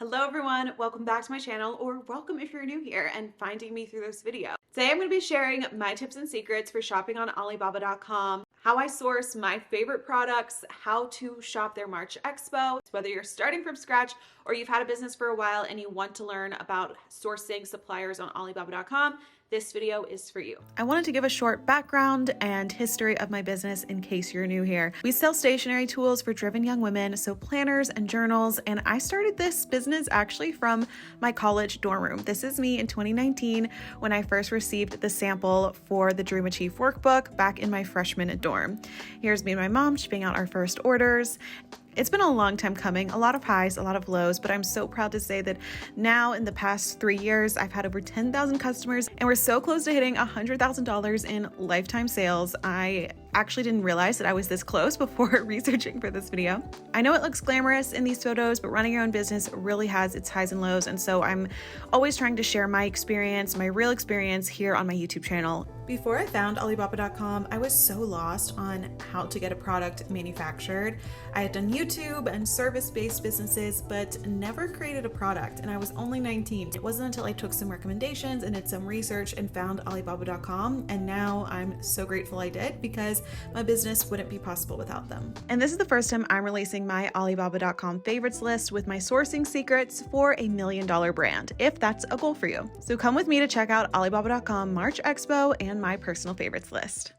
Hello everyone, welcome back to my channel, or welcome if you're new here and finding me through this video. Today I'm going to be sharing my tips and secrets for shopping on Alibaba.com, how I source my favorite products, how to shop their March Expo. Whether you're starting from scratch or you've had a business for a while and you want to learn about sourcing suppliers on Alibaba.com, this video is for you. I wanted to give a short background and history of my business in case you're new here. We sell stationery tools for driven young women, so planners and journals, and I started this business actually from my college dorm room. This is me in 2019 when I first received the sample for the Dream Achieve workbook back in my freshman dorm. Here's me and my mom shipping out our first orders. It's been a long time coming, a lot of highs, a lot of lows, but I'm so proud to say that now in the past 3 years, I've had over 10,000 customers and we're so close to hitting $100,000 in lifetime sales. I actually didn't realize that I was this close before researching for this video. I know it looks glamorous in these photos, but running your own business really has its highs and lows. And so I'm always trying to share my experience, my real experience here on my YouTube channel. Before I found Alibaba.com, I was so lost on how to get a product manufactured. I had done YouTube and service-based businesses, but never created a product, and I was only 19. It wasn't until I took some recommendations and did some research and found Alibaba.com, and now I'm so grateful I did because my business wouldn't be possible without them. And this is the first time I'm releasing my Alibaba.com favorites list with my sourcing secrets for $1 million brand, if that's a goal for you. So come with me to check out Alibaba.com March Expo and my personal favorites list.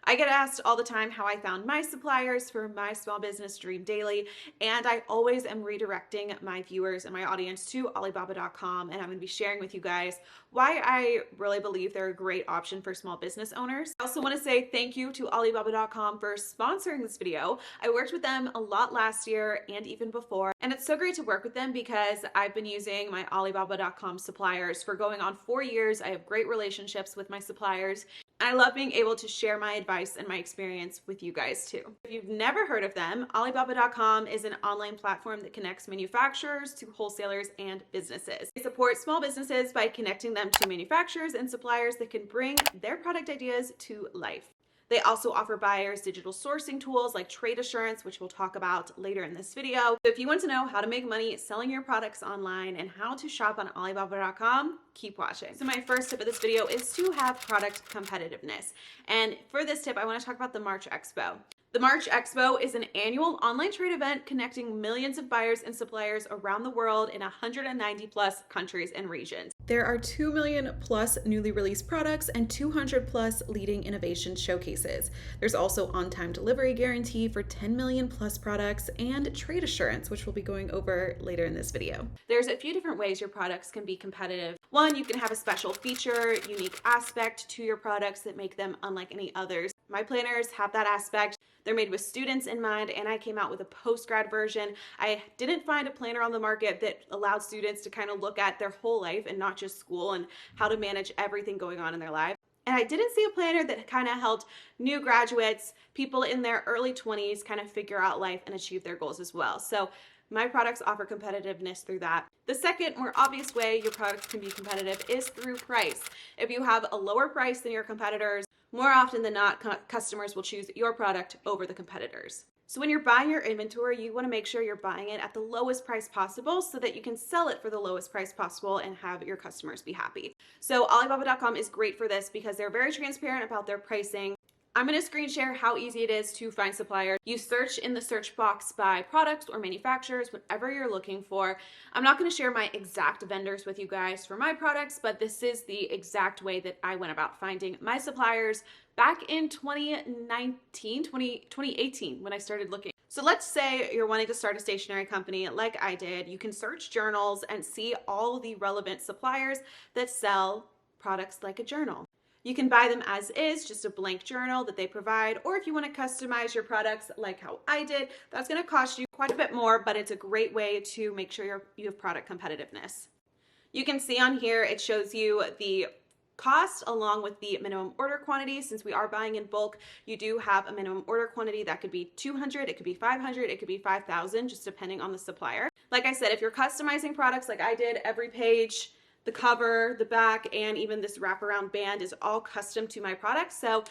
I get asked all the time how I found my suppliers for my small business Dream Daily, and I always am redirecting my viewers and my audience to Alibaba.com, and I'm going to be sharing with you guys why I really believe they're a great option for small business owners. I also want to say thank you to Alibaba.com for sponsoring this video. I worked with them a lot last year and even before, and it's so great to work with them because I've been using my Alibaba.com suppliers for going on 4 years. I have great relationships with my suppliers. I love being able to share my advice and my experience with you guys too. If you've never heard of them, Alibaba.com is an online platform that connects manufacturers to wholesalers and businesses. They support small businesses by connecting them to manufacturers and suppliers that can bring their product ideas to life. They also offer buyers digital sourcing tools like trade assurance, which we'll talk about later in this video. So if you want to know how to make money selling your products online and how to shop on Alibaba.com, keep watching. So my first tip of this video is to have product competitiveness. And for this tip, I want to talk about the March Expo. The March Expo is an annual online trade event connecting millions of buyers and suppliers around the world in 190 plus countries and regions. There are 2 million plus newly released products and 200 plus leading innovation showcases. There's also on-time delivery guarantee for 10 million plus products and trade assurance, which we'll be going over later in this video. There's a few different ways your products can be competitive. One, you can have a special feature, unique aspect to your products that make them unlike any others. My planners have that aspect. They're made with students in mind, and I came out with a post-grad version. I didn't find a planner on the market that allowed students to kind of look at their whole life and not just school and how to manage everything going on in their life. And I didn't see a planner that kind of helped new graduates, people in their early 20s kind of figure out life and achieve their goals as well. So my products offer competitiveness through that. The second, more obvious way your products can be competitive is through price. If you have a lower price than your competitors, more often than not, customers will choose your product over the competitors. So when you're buying your inventory, you want to make sure you're buying it at the lowest price possible so that you can sell it for the lowest price possible and have your customers be happy. So Alibaba.com is great for this because they're very transparent about their pricing. I'm going to screen share how easy it is to find suppliers. You search in the search box by products or manufacturers, whatever you're looking for. I'm not going to share my exact vendors with you guys for my products, but this is the exact way that I went about finding my suppliers back in 2018 when I started looking. So let's say you're wanting to start a stationery company like I did. You can search journals and see all the relevant suppliers that sell products like a journal. You can buy them as is, just a blank journal that they provide, or if you want to customize your products like how I did, that's going to cost you quite a bit more, but it's a great way to make sure you have product competitiveness. You can see on here, it shows you the cost along with the minimum order quantity. Since we are buying in bulk, you do have a minimum order quantity that could be 200, it could be 500, it could be 5,000, just depending on the supplier. Like I said, if you're customizing products like I did, every page, the cover, the back, and even this wraparound band is all custom to my product. So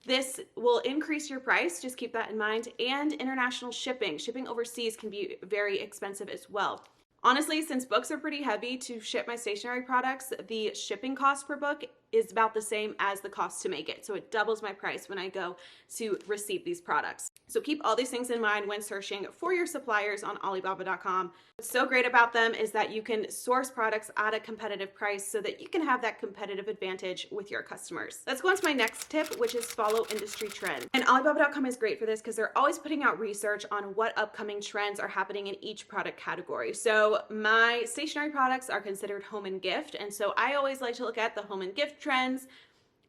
this will increase your price, just keep that in mind. And international shipping. Shipping overseas can be very expensive as well. Honestly, since books are pretty heavy to ship my stationery products, the shipping cost per book is about the same as the cost to make it. So it doubles my price when I go to receive these products. So keep all these things in mind when searching for your suppliers on Alibaba.com. What's so great about them is that you can source products at a competitive price so that you can have that competitive advantage with your customers. Let's go on to my next tip, which is follow industry trends. And Alibaba.com is great for this because they're always putting out research on what upcoming trends are happening in each product category. So my stationery products are considered home and gift, and so I always like to look at the home and gift trends,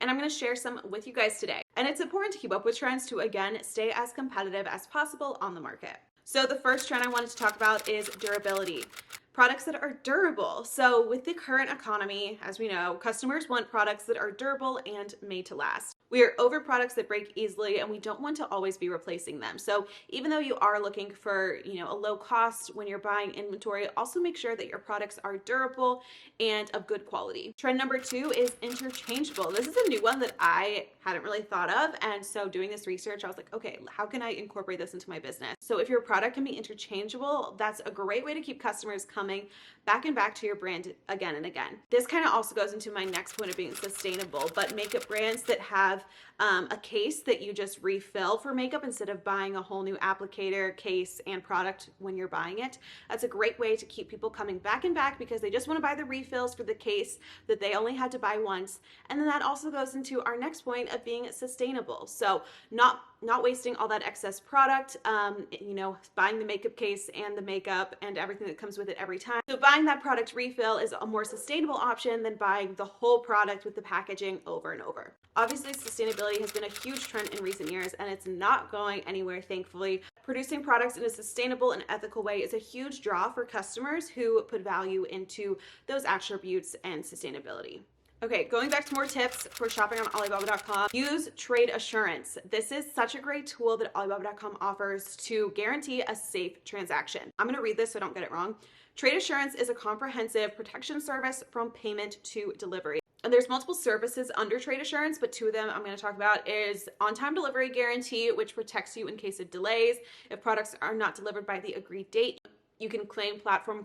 and I'm going to share some with you guys today. And it's important to keep up with trends to, again, stay as competitive as possible on the market. So the first trend I wanted to talk about is durability. Products that are durable. So with the current economy, as we know, customers want products that are durable and made to last. We are over products that break easily, and we don't want to always be replacing them. So even though you are looking for, a low cost when you're buying inventory, also make sure that your products are durable and of good quality. Trend number 2 is interchangeable. This is a new one that I hadn't really thought of. And so doing this research, I was like, okay, how can I incorporate this into my business? So if your product can be interchangeable, that's a great way to keep customers coming back and back to your brand again and again. This kind of also goes into my next point of being sustainable, but makeup brands that have a case that you just refill for makeup instead of buying a whole new applicator, case, and product when you're buying it. That's a great way to keep people coming back and back because they just want to buy the refills for the case that they only had to buy once. And then that also goes into our next point of being sustainable. So not wasting all that excess product, buying the makeup case and the makeup and everything that comes with it every time. So buying that product refill is a more sustainable option than buying the whole product with the packaging over and over. Obviously, sustainability has been a huge trend in recent years, and it's not going anywhere, thankfully. Producing products in a sustainable and ethical way is a huge draw for customers who put value into those attributes and sustainability. Okay, going back to more tips for shopping on Alibaba.com, use trade assurance. This is such a great tool that Alibaba.com offers to guarantee a safe transaction. I'm going to read this so I don't get it wrong. Trade assurance is a comprehensive protection service from payment to delivery. And there's multiple services under trade assurance, but 2 of them I'm going to talk about is on-time delivery guarantee, which protects you in case of delays. If products are not delivered by the agreed date, you can claim platform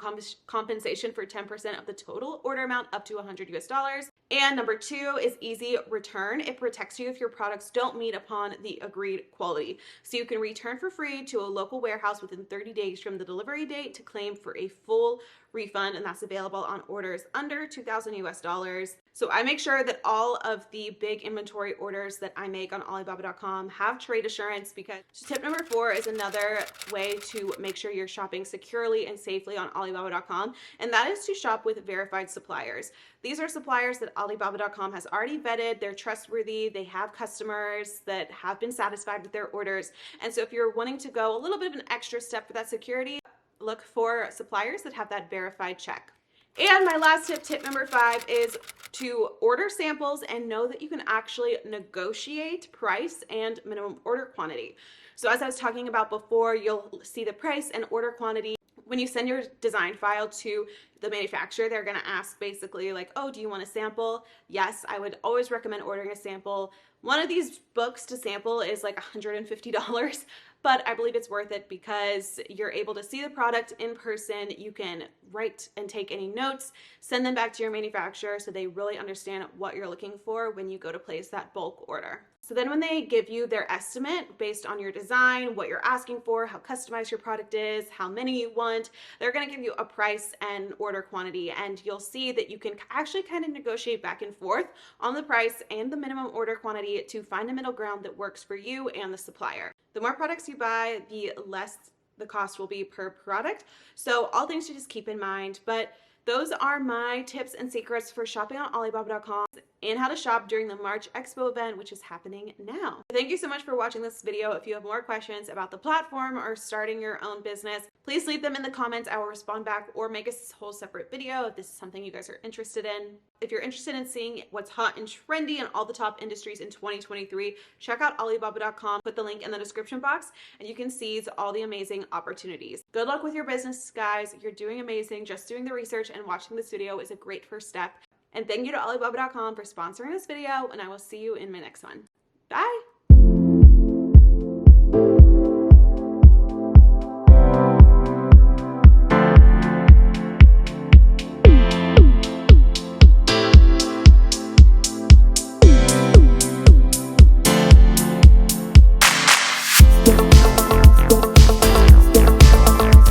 compensation for 10% of the total order amount up to $100. And number 2 is easy return. It protects you if your products don't meet upon the agreed quality. So you can return for free to a local warehouse within 30 days from the delivery date to claim for a full refund, and that's available on orders under $2,000. So I make sure that all of the big inventory orders that I make on Alibaba.com have trade assurance, because tip number 4 is another way to make sure you're shopping securely and safely on Alibaba.com, and that is to shop with verified suppliers. These are suppliers that Alibaba.com has already vetted. They're trustworthy. They have customers that have been satisfied with their orders. And so if you're wanting to go a little bit of an extra step for that security, look for suppliers that have that verified check. And my last tip number 5, is to order samples and know that you can actually negotiate price and minimum order quantity. So as I was talking about before, you'll see the price and order quantity. When you send your design file to the manufacturer, they're going to ask basically like, oh, do you want a sample? Yes, I would always recommend ordering a sample. One of these books to sample is like $150, but I believe it's worth it because you're able to see the product in person. You can write and take any notes, send them back to your manufacturer so they really understand what you're looking for when you go to place that bulk order. So then when they give you their estimate based on your design, what you're asking for, how customized your product is, how many you want, they're going to give you a price and order quantity, and you'll see that you can actually kind of negotiate back and forth on the price and the minimum order quantity to find a middle ground that works for you and the supplier. The more products you buy, the less the cost will be per product. So all things to just keep in mind, but those are my tips and secrets for shopping on Alibaba.com and how to shop during the March Expo event, which is happening now. Thank you so much for watching this video. If you have more questions about the platform or starting your own business, please leave them in the comments. I will respond back or make a whole separate video if this is something you guys are interested in. If you're interested in seeing what's hot and trendy in all the top industries in 2023, check out Alibaba.com. Put the link in the description box and you can seize all the amazing opportunities. Good luck with your business, guys. You're doing amazing. Just doing the research and watching this video is a great first step. And thank you to Alibaba.com for sponsoring this video, and I will see you in my next one. Bye!